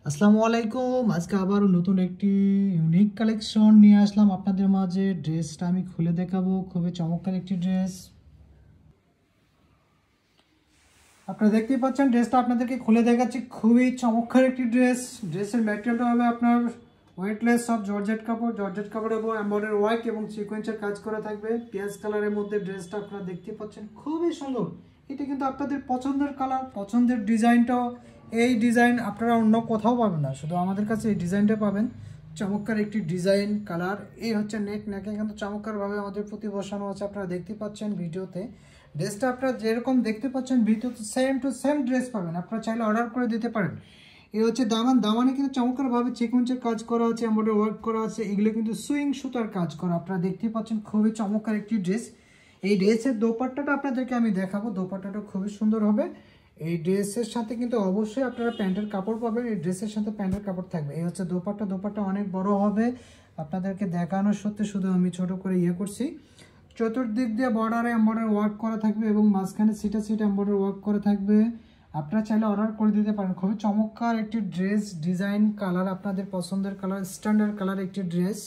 আসসালামু আলাইকুম। আজকে আবারও নতুন একটি ইউনিক কালেকশন নিয়ে আসলাম আপনাদের মাঝে। ড্রেসটা আমি খুলে দেখাবো, খুবই চমৎকার একটি ড্রেস। আপনারা দেখতেই পাচ্ছেন ড্রেসটা আপনাদেরকে খুলে দেখাচ্ছি। খুবই চমৎকার একটি ড্রেস। ড্রেসের ম্যাটেরিয়ালটা হবে আপনার ওয়েটলেস সব জর্জেট কাপড় এবং এমব্রয়ডারি ওয়ার্ক এবং সিকোয়েন্সের কাজ করা থাকবে। পেঁয়াজ কালারের মধ্যে ড্রেসটা আপনারা দেখতে পাচ্ছেন, খুবই সুন্দর। এটা কিন্তু আপনাদের পছন্দের কালার, পছন্দের ডিজাইনটাও। এই ডিজাইন আপনারা অন্য কোথাও পাবেন না, শুধু আমাদের কাছে এই ডিজাইনটা পাবেন। চমৎকার একটি ডিজাইন কালার। এই হচ্ছে নেকে কিন্তু চমৎকারভাবে আমাদের প্রতি বসানো আছে, আপনারা দেখতে পাচ্ছেন ভিডিওতে। ড্রেসটা আপনারা যেরকম দেখতে পাচ্ছেন ভিডিওতে সেম টু সেম ড্রেস পাবেন। আপনারা চাইলে অর্ডার করে দিতে পারেন। এই হচ্ছে দামানে কিন্তু চমৎকারভাবে সিকোয়েন্সের কাজ করা আছে, এমব্রয়ডারি ওয়ার্ক করা আছে। এগুলো কিন্তু সুইং সুতার কাজ করা, আপনারা দেখতেই পাচ্ছেন। খুবই চমৎকার একটি ড্রেস। এই ড্রেসের দোপাট্টাটা আপনাদেরকে আমি দেখাবো। দোপাট্টাটা খুবই সুন্দর হবে। এই ড্রেসের সাথে কিন্তু অবশ্যই আপনারা প্যান্টের কাপড় পাবেন। এই ড্রেসের সাথে প্যান্টের কাপড় থাকবে। এই হচ্ছে দোপাট্টা অনেক বড় হবে। আপনাদেরকে দেখানোর সত্ত্বে শুধু আমি ছোট করে করছি। চতুর্দিক দিয়ে বর্ডারে এমব্রয়ডারি ওয়ার্ক করা থাকবে এবং মাঝখানে সিটা এমব্রয়ডারি ওয়ার্ক করা থাকবে। আপনারা চাইলে অর্ডার করে দিতে পারেন। খুবই চমৎকার একটি ড্রেস, ডিজাইন কালার আপনাদের পছন্দের কালার, স্ট্যান্ডার্ড কালার একটি ড্রেস।